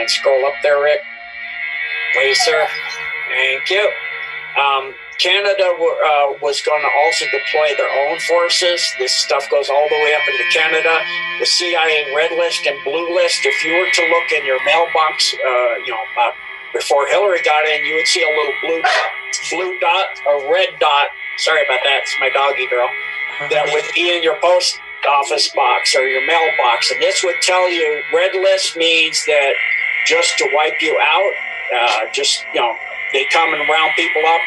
And scroll up there, Rick. Please, sir. Thank you. Canada was going to also deploy their own forces. This stuff goes all the way up into Canada. The CIA red list and blue list. If you were to look in your mailbox, before Hillary got in, you would see a little blue dot, a red dot. Sorry about that. It's my doggy girl. That would be in your post office box or your mailbox, and this would tell you red list means that just to wipe you out. They come and round people up.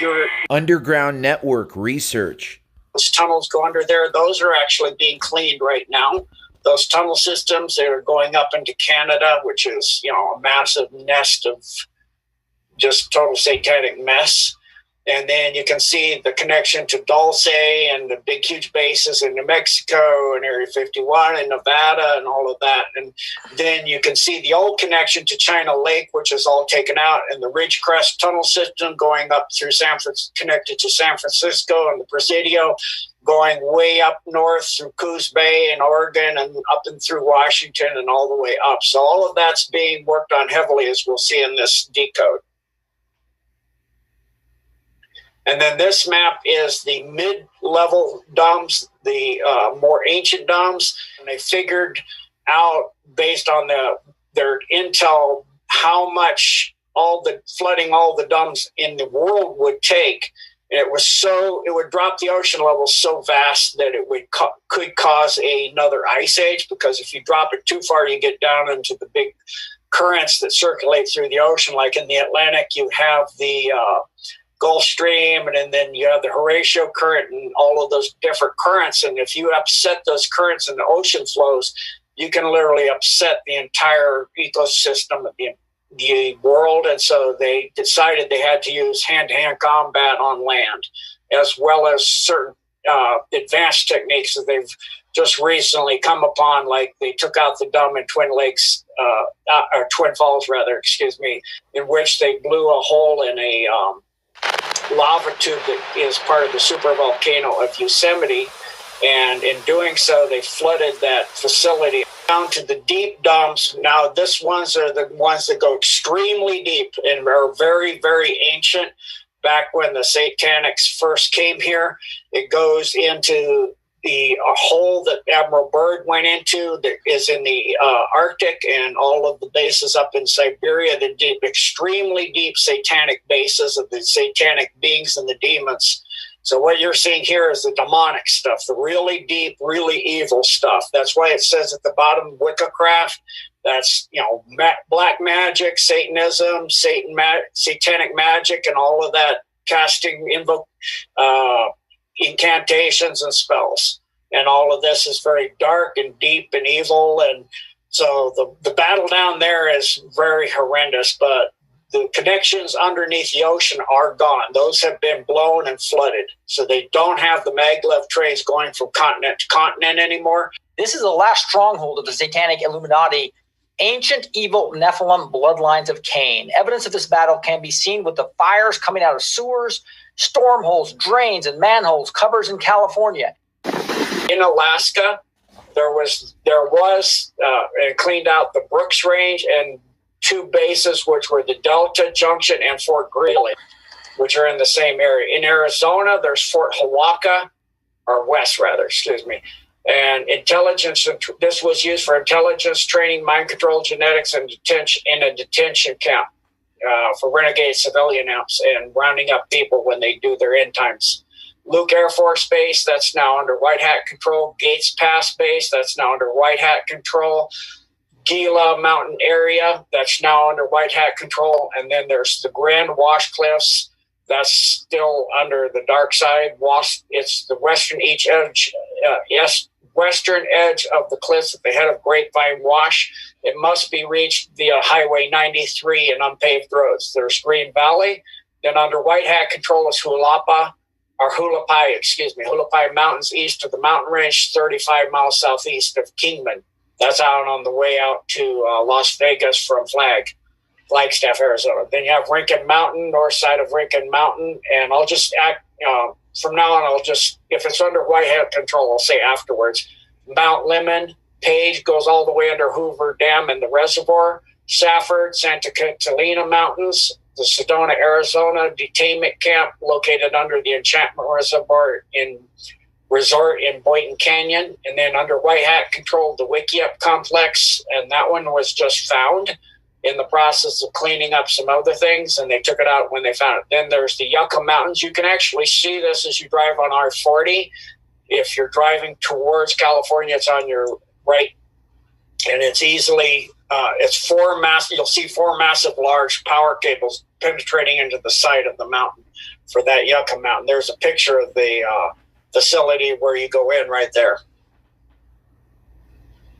Your underground network research. Those tunnels go under there. Those are actually being cleaned right now. Those tunnel systems, they're going up into Canada, which is, a massive nest of just total satanic mess. And then you can see the connection to Dulce and the big, huge bases in New Mexico and Area 51 and Nevada and all of that. And then you can see the old connection to China Lake, which is all taken out, and the Ridgecrest tunnel system going up through connected to San Francisco, and the Presidio going way up north through Coos Bay and Oregon and up and through Washington and all the way up. So all of that's being worked on heavily, as we'll see in this decode. And then this map is the mid-level DUMBS, the more ancient DUMBS. And they figured out, based on their intel, how much flooding all the DUMBS in the world would take. And it would drop the ocean level so vast that it could cause another ice age, because if you drop it too far, you get down into the big currents that circulate through the ocean. Like in the Atlantic, you have the Gulf Stream, and then you have the Horatio current and all of those different currents. And if you upset those currents and the ocean flows, you can literally upset the entire ecosystem of the world. And so they decided they had to use hand-to-hand combat on land, as well as certain advanced techniques that they've just recently come upon. Like they took out the DUMB in Twin Falls, in which they blew a hole in a lava tube that is part of the supervolcano of Yosemite, and in doing so, they flooded that facility down to the deep DUMBS. Now, these ones are the ones that go extremely deep and are very, very ancient. Back when the Satanics first came here, it goes into a hole that Admiral Byrd went into that is in the Arctic, and all of the bases up in Siberia, the deep, extremely deep satanic bases of the satanic beings and the demons. So what you're seeing here is the demonic stuff, the really deep, really evil stuff. That's why it says at the bottom, Wiccacraft. That's, black magic, Satanism, satanic magic, and all of that, casting, incantations and spells. And all of this is very dark and deep and evil. And so the battle down there is very horrendous, but the connections underneath the ocean are gone. Those have been blown and flooded. So they don't have the maglev trains going from continent to continent anymore. This is the last stronghold of the Satanic Illuminati, ancient evil Nephilim bloodlines of Cain. Evidence of this battle can be seen with the fires coming out of sewers, storm holes, drains, and manholes, covers in California. In Alaska, there was and cleaned out the Brooks Range and two bases, which were the Delta Junction and Fort Greely, which are in the same area. In Arizona, there's Fort Hawaka, or West rather, and intelligence. This was used for intelligence training, mind control, genetics, and a detention camp for renegade civilian amps and rounding up people when they do their end times. Luke Air Force Base, that's now under White Hat control. Gates Pass Base, that's now under White Hat control. Gila Mountain Area, that's now under White Hat control. And then there's the Grand Wash Cliffs, that's still under the dark side. It's the western edge of the cliffs at the head of Grapevine Wash. It must be reached via Highway 93 and unpaved roads. There's Green Valley. Then under White Hat control is Hulapai Mountains east of the mountain range, 35 miles southeast of Kingman. That's out on the way out to Las Vegas from Flagstaff, Arizona. Then you have Rincon Mountain, north side of Rincon Mountain. And I'll just from now on, if it's under White Hat control, I'll say afterwards. Mount Lemmon, Page goes all the way under Hoover Dam and the reservoir. Safford, Santa Catalina Mountains, the Sedona, Arizona detainment camp located under the Enchantment Resort in Boynton Canyon, and then under White Hat controlled the Wickiup complex, and that one was just found in the process of cleaning up some other things, and they took it out when they found it. Then there's the Yucca Mountains. You can actually see this as you drive on I-40. If you're driving towards California, it's on your right, and it's easily you'll see four massive large power cables penetrating into the side of the mountain for that Yucca Mountain. There's a picture of the facility where you go in right there.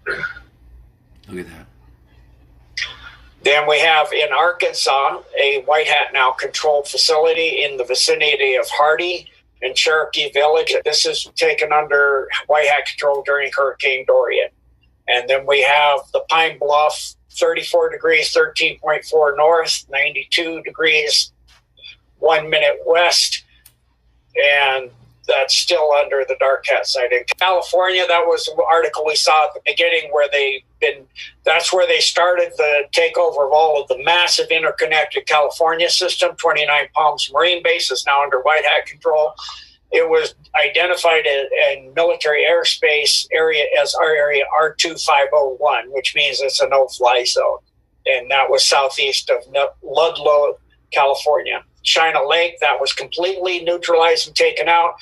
Look at that. Then we have in Arkansas a White Hat now controlled facility in the vicinity of Hardy and Cherokee Village. This is taken under White Hat control during Hurricane Dorian. And then we have the Pine Bluff, 34 degrees, 13.4 north, 92 degrees, 1 minute west. And that's still under the Dark Hat site. In California, that was an article we saw at the beginning where that's where they started the takeover of all of the massive interconnected California system. 29 Palms Marine Base is now under White Hat control. It was identified in military airspace area as our area R2501, which means it's a no-fly zone. And that was southeast of Ludlow, California. China Lake, that was completely neutralized and taken out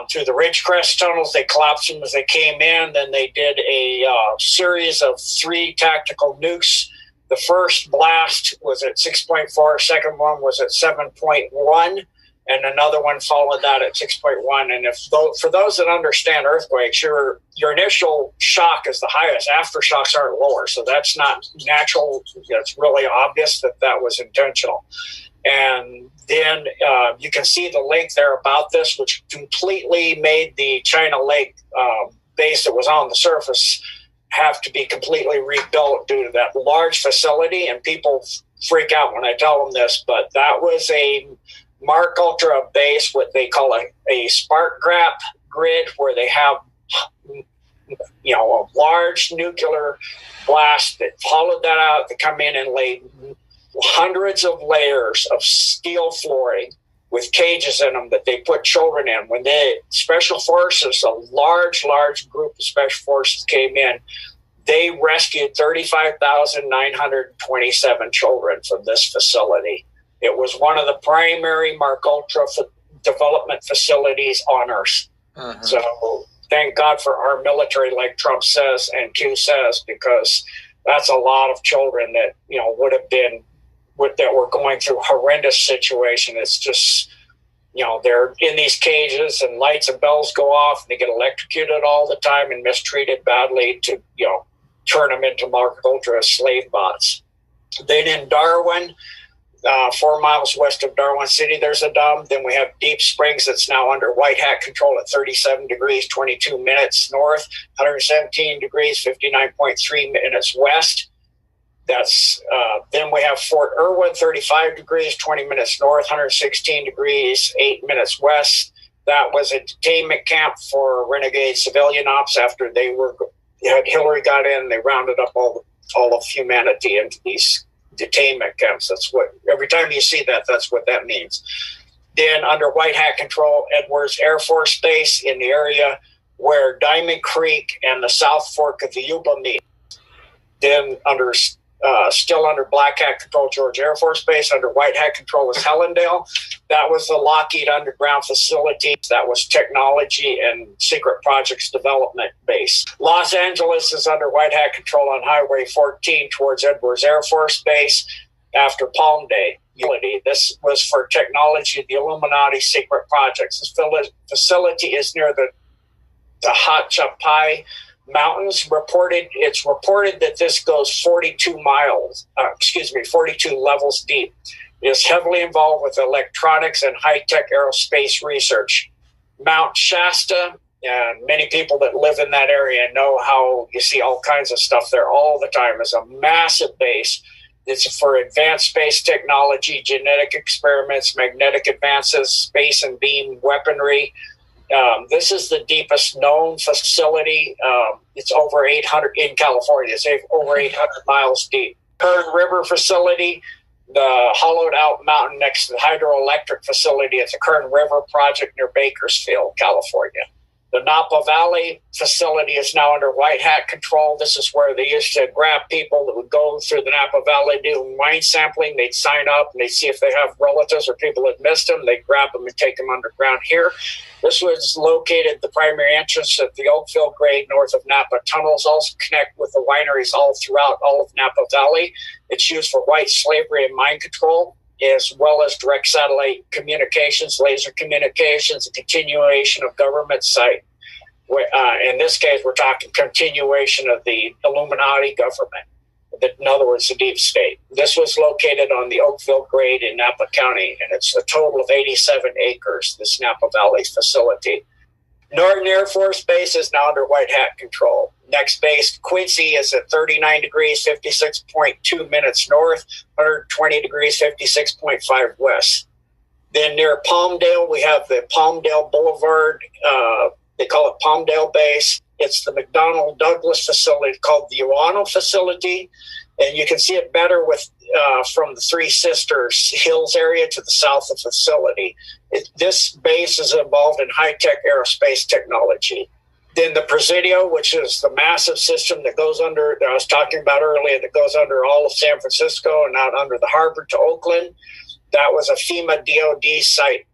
through the Ridgecrest tunnels. They collapsed them as they came in. Then they did a series of 3 tactical nukes. The first blast was at 6.4. Second one was at 7.1. And another one followed that at 6.1. And for those that understand earthquakes, your initial shock is the highest. Aftershocks aren't lower. So that's not natural. It's really obvious that was intentional. And then you can see the link there about this, which completely made the China Lake base that was on the surface have to be completely rebuilt due to that large facility. And people freak out when I tell them this, but that was a Mark Ultra base, what they call a spark gap grid, where they have a large nuclear blast that hollowed that out to come in and lay hundreds of layers of steel flooring with cages in them that they put children in. When the special forces, a large group of special forces came in, they rescued 35,927 children from this facility. It was one of the primary Mark Ultra development facilities on Earth. Uh-huh. So thank God for our military, like Trump says and Q says, because that's a lot of children that would have been that were going through horrendous situation. It's just they're in these cages and lights and bells go off and they get electrocuted all the time and mistreated badly to turn them into Mark Ultra slave bots. Then in Darwin, 4 miles west of Darwin City, there's a dump. Then we have Deep Springs that's now under White Hat control at 37 degrees, 22 minutes north, 117 degrees, 59.3 minutes west. That's then we have Fort Irwin, 35 degrees, 20 minutes north, 116 degrees, 8 minutes west. That was a detainment camp for renegade civilian ops after Hillary got in. They rounded up all of humanity into these detainment camps. That's what, every time you see that, that's what that means. Then under White Hat control, Edwards Air Force Base in the area where Diamond Creek and the South Fork of the Yuba meet. Then still under Black Hat control, George Air Force Base. Under White Hat control was Helendale. That was the Lockheed underground facility. That was technology and secret projects development base. Los Angeles is under White Hat control on Highway 14 towards Edwards Air Force Base after Palm Day. This was for technology, the Illuminati secret projects. This facility is near the Hachapai Mountains. It's reported that this goes 42 levels deep. It is heavily involved with electronics and high-tech aerospace research. Mount Shasta, and many people that live in that area know how you see all kinds of stuff there all the time. It's a massive base. It's for advanced space technology, genetic experiments, magnetic advances, space and beam weaponry. This is the deepest known facility. It's over 800 in California. It's over 800 miles deep. Kern River facility, the hollowed out mountain next to the hydroelectric facility at the Kern River project near Bakersfield, California. The Napa Valley facility is now under white hat control. This is where they used to grab people that would go through the Napa Valley, do mine sampling. They'd sign up and they'd see if they have relatives or people that missed them. They'd grab them and take them underground here. This was located, the primary entrance at the Oakville grade north of Napa. Tunnels also connect with the wineries all throughout all of Napa Valley. It's used for white slavery and mine control, as well as direct satellite communications, laser communications, and continuation of government site. In this case, we're talking continuation of the Illuminati government. In other words, the deep state. This was located on the Oakville grade in Napa County, and it's a total of 87 acres, this Napa Valley facility. Norton Air Force Base is now under white hat control. Next base, Quincy, is at 39 degrees, 56.2 minutes north, 120 degrees, 56.5 west. Then near Palmdale, we have the Palmdale Boulevard. They call it Palmdale Base. It's the McDonnell Douglas facility called the Uano facility. And you can see it better with from the Three Sisters Hills area to the south of the facility. This base is involved in high-tech aerospace technology. Then the Presidio, which is the massive system that goes under, that I was talking about earlier, that goes under all of San Francisco and out under the harbor to Oakland. That was a FEMA DOD site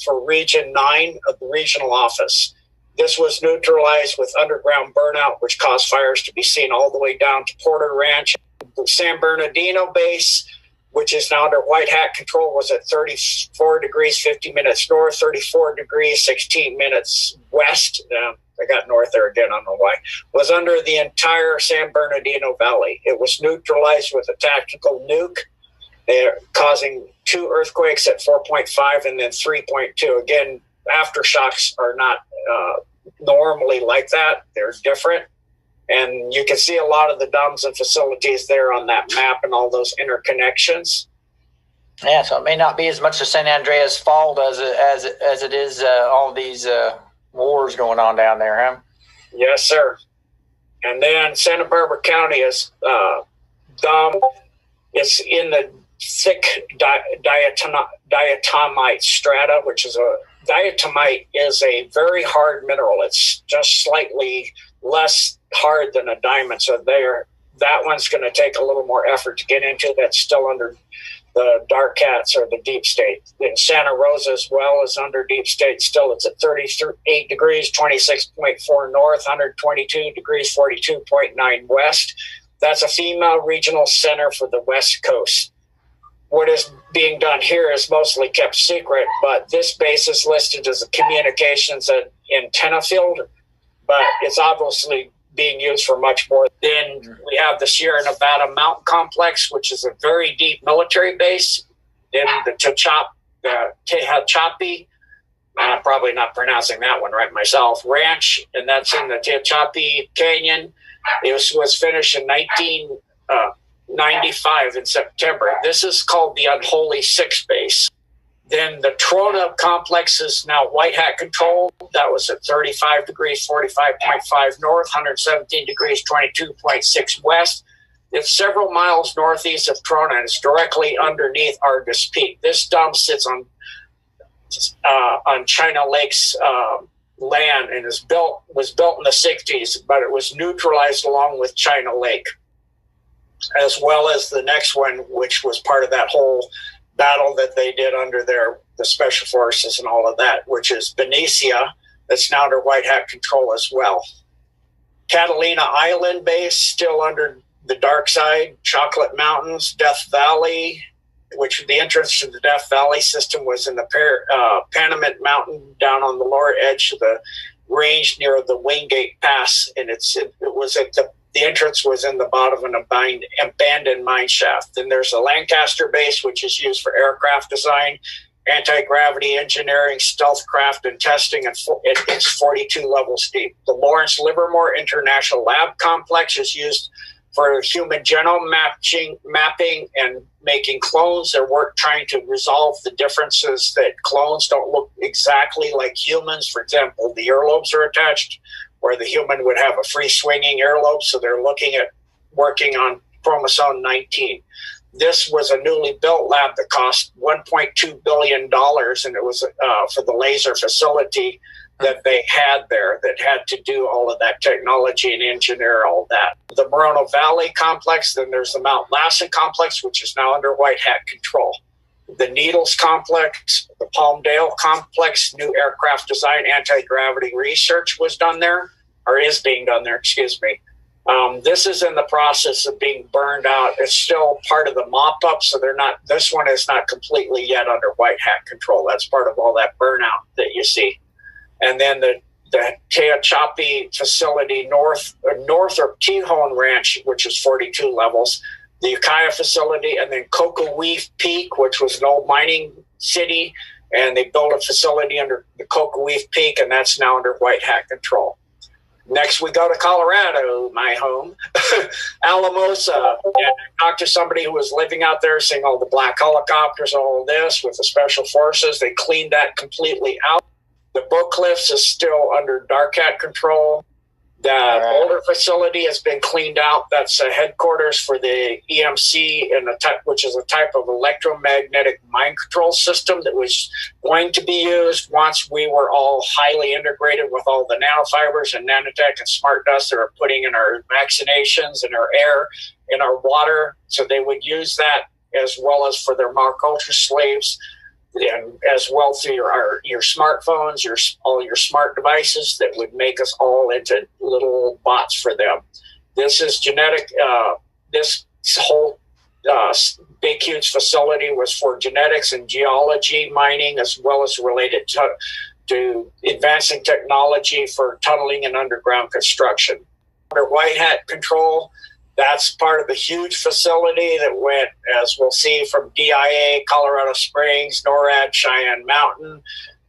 for Region 9 of the regional office. This was neutralized with underground burnout, which caused fires to be seen all the way down to Porter Ranch. The San Bernardino base, which is now under white hat control, was at 34 degrees, 50 minutes north, 34 degrees, 16 minutes west. I got north there again, I don't know why. Was under the entire San Bernardino Valley. It was neutralized with a tactical nuke, causing 2 earthquakes at 4.5 and then 3.2. Again, aftershocks are not normally like that. They're different. And you can see a lot of the DUMBS and facilities there on that map and all those interconnections. Yeah, so it may not be as much as San Andreas Fault as it is all these wars going on down there, huh? Yes, sir. And then Santa Barbara County is DUMB. It's in the thick diatomite strata, which is diatomite is a very hard mineral. It's just slightly less hard than a diamond. So that one's going to take a little more effort to get into. That's still under the dark cats or the deep state. In Santa Rosa as well is under deep state still. It's at 38 degrees, 26.4 north, 122 degrees, 42.9 west. That's a FEMA regional center for the West Coast. What is being done here is mostly kept secret, but this base is listed as a communications antenna field, but it's obviously being used for much more. Then we have the Sierra Nevada Mountain Complex, which is a very deep military base in the Tehachapi, probably not pronouncing that one right myself, ranch, and that's in the Tehachapi Canyon. It was finished in 1995 in September. This is called the Unholy Six Base. Then the Trona Complex is now white hat controlled. That was at 35 degrees, 45.5 north, 117 degrees, 22.6 west. It's several miles northeast of Trona, and it's directly underneath Argus Peak. This dump sits on China Lake's land and was built in the 60s, but it was neutralized along with China Lake, as well as the next one, which was part of that whole battle that they did under the special forces and all of that, which is Benicia. That's now under white hat control as well. Catalina Island base, still under the dark side. Chocolate Mountains, Death Valley, which the entrance to the Death Valley system was in the Panamint Mountain down on the lower edge of the range near the Wingate Pass, and it was at the entrance was in the bottom of an abandoned mine shaft. Then there's the Lancaster base, which is used for aircraft design, anti-gravity engineering, stealth craft, and testing, and it's 42 levels deep. The Lawrence Livermore International Lab Complex is used for human genome mapping and making clones. They're trying to resolve the differences that clones don't look exactly like humans. For example, the earlobes are attached, where the human would have a free swinging earlobe. So they're looking at working on chromosome 19. This was a newly built lab that cost $1.2 billion, and it was for the laser facility that they had there that had to do all of that technology and engineer all that. The Moreno Valley complex, then there's the Mount Lassen complex, which is now under white hat control. The Needles complex, the Palmdale complex, new aircraft design, anti-gravity research was done there, or is being done there, excuse me. This is in the process of being burned out. It's still part of the mop-up, so this one is not completely yet under white hat control. That's part of all that burnout that you see. And then the Tehachapi facility north of Tejon Ranch, which is 42 levels, the Ukiah facility, and then Cocoweef Peak, which was an old mining city, and they built a facility under the Cocoweef Peak, and that's now under white hat control. Next, we go to Colorado, my home, Alamosa. And I talked to somebody who was living out there, seeing all the black helicopters, all of this with the special forces. They cleaned that completely out. The Book Cliffs is still under dark hat control. The older facility has been cleaned out. That's a headquarters for the EMC, which is a type of electromagnetic mind control system that was going to be used once we were all highly integrated with all the nanofibers and nanotech and smart dust that are putting in our vaccinations, in our air, in our water. So they would use that as well as for their Mark Ultra slaves, and as well through your smartphones, all your smart devices that would make us all into little bots for them. This is genetic. This whole big, huge facility was for genetics and geology mining, as well as related to advancing technology for tunneling and underground construction. Under white hat control, that's part of the huge facility that went, as we'll see, from DIA, Colorado Springs, NORAD, Cheyenne Mountain.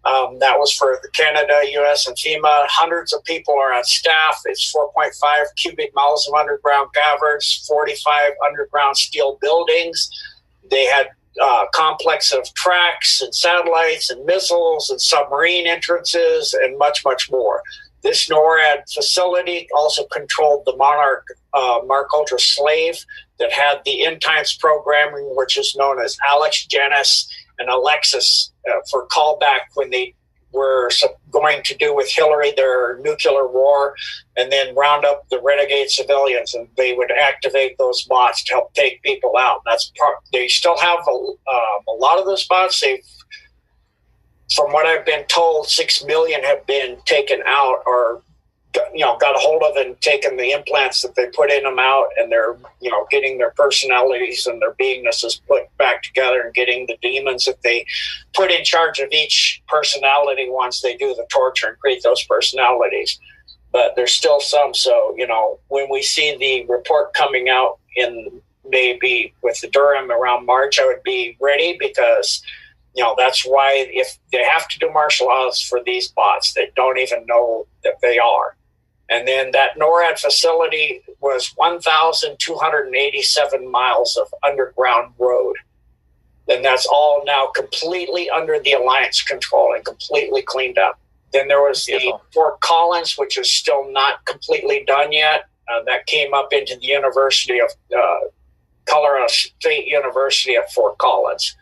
That was for the Canada, U.S., and FEMA. Hundreds of people are on staff. It's 4.5 cubic miles of underground caverns, 45 underground steel buildings. They had a complex of tracks and satellites and missiles and submarine entrances and much, much more. This NORAD facility also controlled the Monarch Mark Ultra slave that had the end times programming, which is known as Alex, Janice, and Alexis for callback when they were going to do with Hillary their nuclear war, and then round up the renegade civilians, and they would activate those bots to help take people out. They still have a lot of those bots. From what I've been told, 6 million have been taken out, or got a hold of and taken the implants that they put in them out, and they're getting their personalities and their beingnesses put back together, and getting the demons that they put in charge of each personality once they do the torture and create those personalities. But there's still some. So when we see the report coming out in maybe with the Durham around March, I would be ready, because that's why if they have to do martial laws for these bots, they don't even know that they are. And then that NORAD facility was 1,287 miles of underground road. And that's all now completely under the Alliance control and completely cleaned up. Then there was the Fort Collins, which is still not completely done yet. That came up into the University of Colorado State University at Fort Collins.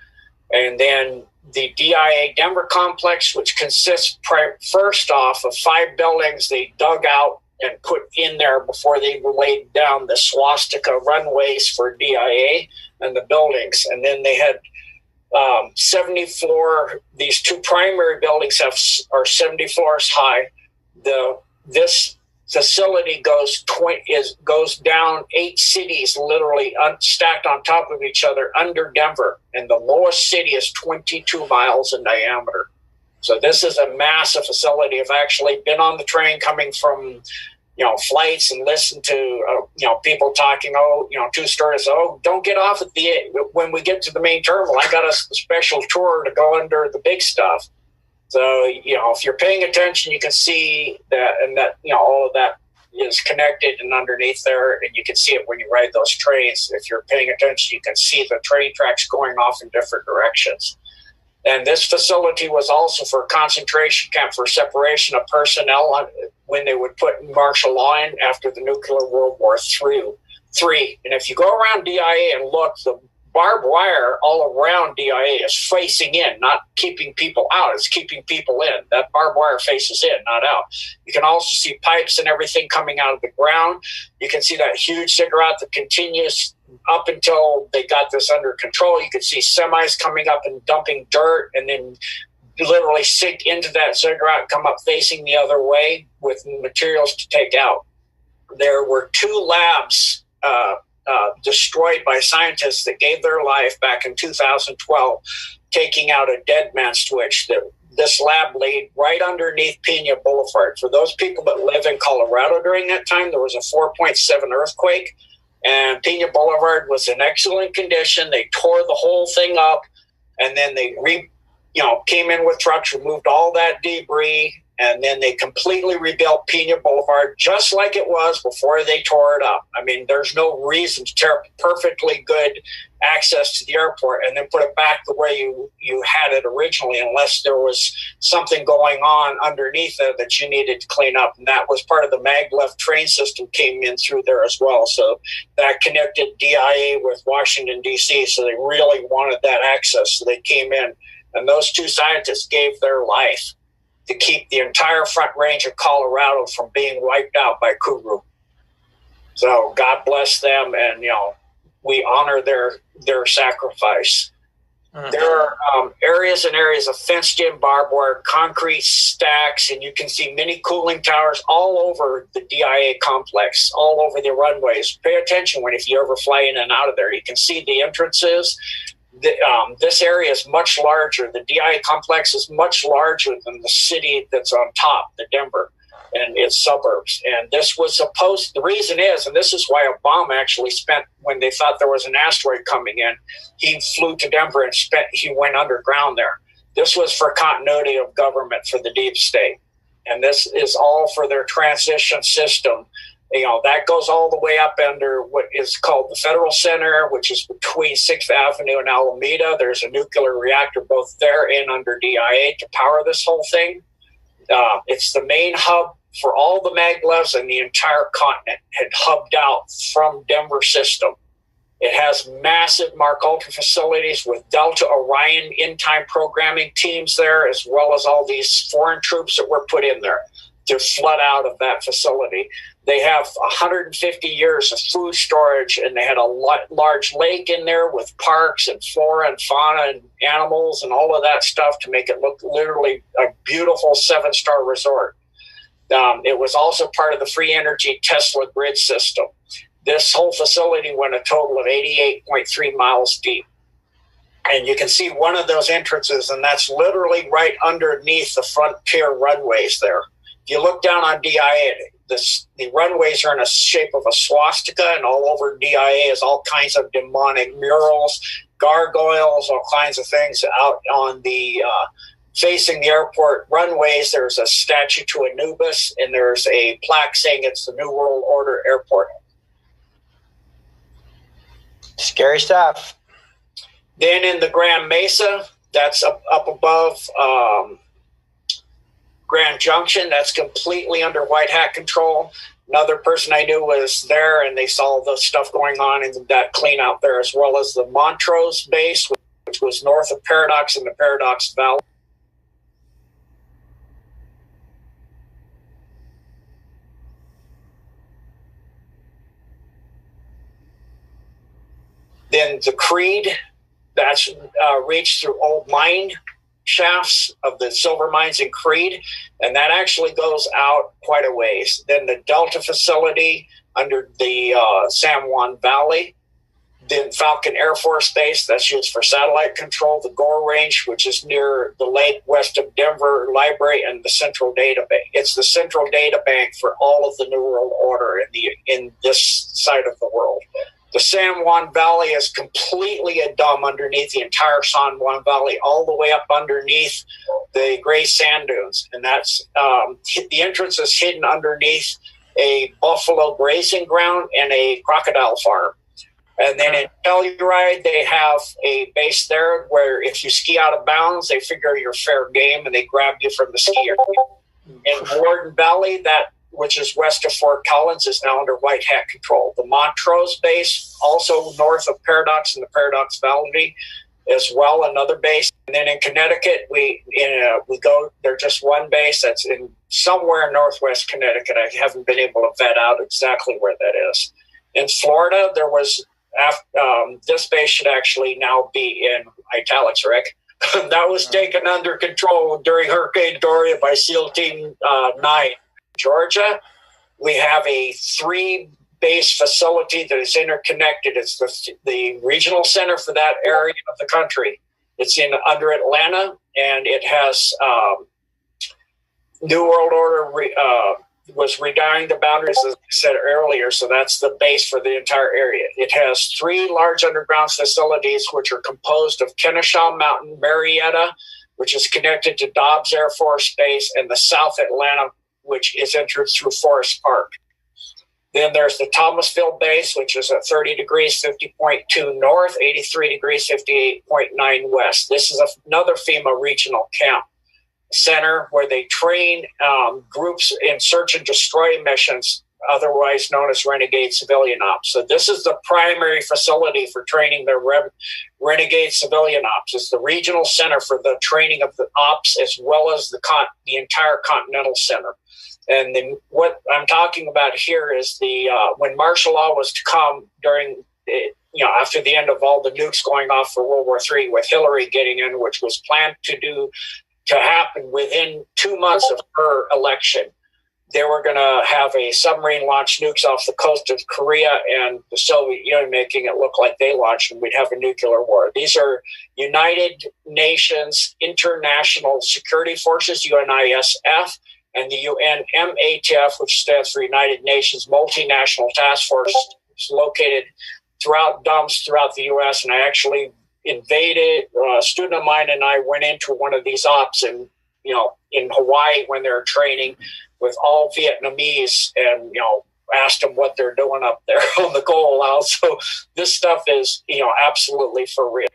And then the DIA Denver complex, which consists first off of 5 buildings they dug out and put in there before they laid down the swastika runways for DIA and the buildings. And then they had 70 floor, these 2 primary buildings are 70 floors high. This facility goes down 8 cities, literally stacked on top of each other under Denver, and the lowest city is 22 miles in diameter. So this is a massive facility. I've actually been on the train coming from flights and listened to people talking. 2 stories. Don't get off at when we get to the main terminal. I got a special tour to go under the big stuff. So, if you're paying attention, you can see that, and that, all of that is connected and underneath there, and you can see it when you ride those trains. If you're paying attention, you can see the train tracks going off in different directions. And this facility was also for a concentration camp for separation of personnel when they would put martial law in after the nuclear World War III. 3. And if you go around DIA and look, the barbed wire all around DIA is facing in, not keeping people out. It's keeping people in. That barbed wire faces in, not out. You can also see pipes and everything coming out of the ground. You can see that huge ziggurat that continues up until they got this under control. You could see semis coming up and dumping dirt, and then literally sink into that ziggurat, come up facing the other way with materials to take out. There were 2 labs destroyed by scientists that gave their life back in 2012, taking out a dead man switch. This lab laid right underneath Pena Boulevard. For those people that live in Colorado during that time, there was a 4.7 earthquake, and Pena Boulevard was in excellent condition. They tore the whole thing up, and then they came in with trucks, removed all that debris, and then they completely rebuilt Pena Boulevard just like it was before they tore it up. I mean, there's no reason to tear up perfectly good access to the airport and then put it back the way you had it originally, unless there was something going on underneath it that you needed to clean up. And that was part of the maglev train system came in through there as well. So that connected DIA with Washington, D.C., so they really wanted that access. So they came in, and those 2 scientists gave their life to keep the entire Front Range of Colorado from being wiped out by Kuru. So God bless them, and we honor their sacrifice. Mm-hmm. There are areas and areas of fenced-in barbed wire, concrete stacks, and you can see mini cooling towers all over the DIA complex, all over the runways. Pay attention if you ever fly in and out of there. You can see the entrances. This area is much larger. The DIA complex is much larger than the city that's on top, the Denver, and its suburbs. And this was supposed, the reason is, and this is why Obama actually spent, when they thought there was an asteroid coming in, he flew to Denver and he went underground there. This was for continuity of government for the deep state. And this is all for their transition system. That goes all the way up under what is called the Federal Center, which is between 6th Avenue and Alameda. There's a nuclear reactor both there and under DIA to power this whole thing. It's the main hub for all the maglevs, and the entire continent had hubbed out from Denver system. It has massive Mark Ultra facilities with Delta Orion in-time programming teams there, as well as all these foreign troops that were put in there to flood out of that facility. They have 150 years of food storage, and they had a large lake in there with parks and flora and fauna and animals and all of that stuff to make it look literally a beautiful 7-star resort. It was also part of the free energy Tesla grid system. This whole facility went a total of 88.3 miles deep. And you can see one of those entrances, and that's literally right underneath the frontier runways there. If you look down on DIA, the runways are in a shape of a swastika, and all over DIA is all kinds of demonic murals, gargoyles, all kinds of things out on the facing the airport runways. There's a statue to Anubis, and there's a plaque saying it's the New World Order airport. Scary stuff. Then in the Grand Mesa, that's up above Grand Junction, that's completely under white hat control. Another person I knew was there, and they saw the stuff going on in that clean out there, as well as the Montrose base, which was north of Paradox in the Paradox Valley. Then the Creed, that's reached through old mine shafts of the silver mines in Creed, and that actually goes out quite a ways. Then the Delta facility under the San Juan Valley. Then Falcon Air Force Base, that's used for satellite control. The Gore Range, which is near the lake west of Denver Library, and the Central Data Bank. It's the central data bank for all of the New World Order in this side of the world. The San Juan Valley is completely a dome underneath the entire San Juan Valley, all the way up underneath the gray sand dunes. And that's the entrance is hidden underneath a buffalo grazing ground and a crocodile farm. And then in Telluride, they have a base there where if you ski out of bounds, they figure you're fair game and they grab you from the skier. In Warden Valley, that which is west of Fort Collins, is now under White Hat control. The Montrose base, also north of Paradox in the Paradox Valley, as well, another base. And then in Connecticut, we go. There's just one base that's in somewhere in northwest Connecticut. I haven't been able to vet out exactly where that is. In Florida, there was this base should actually now be in italics, Rick. That was taken under control during Hurricane Dorian by SEAL Team 9. Georgia, we have a 3-base facility that is interconnected. It's the regional center for that area of the country. It's under Atlanta, and it has New World Order was redying the boundaries, as I said earlier, so that's the base for the entire area. It has 3 large underground facilities, which are composed of Kennesaw Mountain, Marietta, which is connected to Dobbs Air Force Base, and the South Atlanta, which is entered through Forest Park. Then there's the Thomasville base, which is at 30 degrees, 50.2 north, 83 degrees, 58.9 west. This is another FEMA regional camp center where they train groups in search and destroy missions, otherwise known as renegade civilian ops. So this is the primary facility for training the renegade civilian ops. It's the regional center for the training of the ops, as well as the entire Continental Center. And then what I'm talking about here is when martial law was to come during, after the end of all the nukes going off for World War III, with Hillary getting in, which was planned to happen within 2 months of her election. They were going to have a submarine launch nukes off the coast of Korea and the Soviet Union, making it look like they launched, and we'd have a nuclear war. These are United Nations International Security Forces, UNISF, and the UNMATF, which stands for United Nations Multinational Task Force. It's located throughout DUMBS throughout the U.S., and I actually invaded. A student of mine and I went into one of these ops in Hawaii when they were training with all Vietnamese, and asked them what they're doing up there on the goal out. So this stuff is absolutely for real.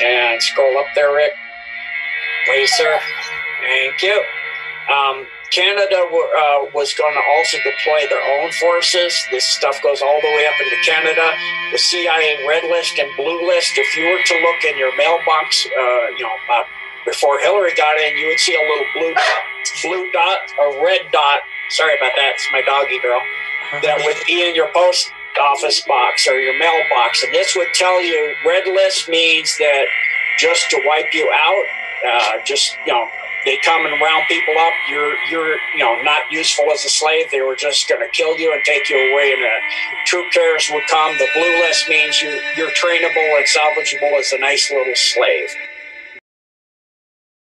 And scroll up there, Rick. Please, sir. Thank you. Canada was going to also deploy their own forces. This stuff goes all the way up into Canada. The CIA red list and blue list. If you were to look in your mailbox, before Hillary got in, you would see a little blue dot or red dot. Sorry about that. It's my doggy girl. That would be in your post office box or your mailbox, and this would tell you red list means that just to wipe you out, they come and round people up. You're not useful as a slave. They were just going to kill you and take you away, and troop carriers would come. The blue list means you're trainable and salvageable as a nice little slave.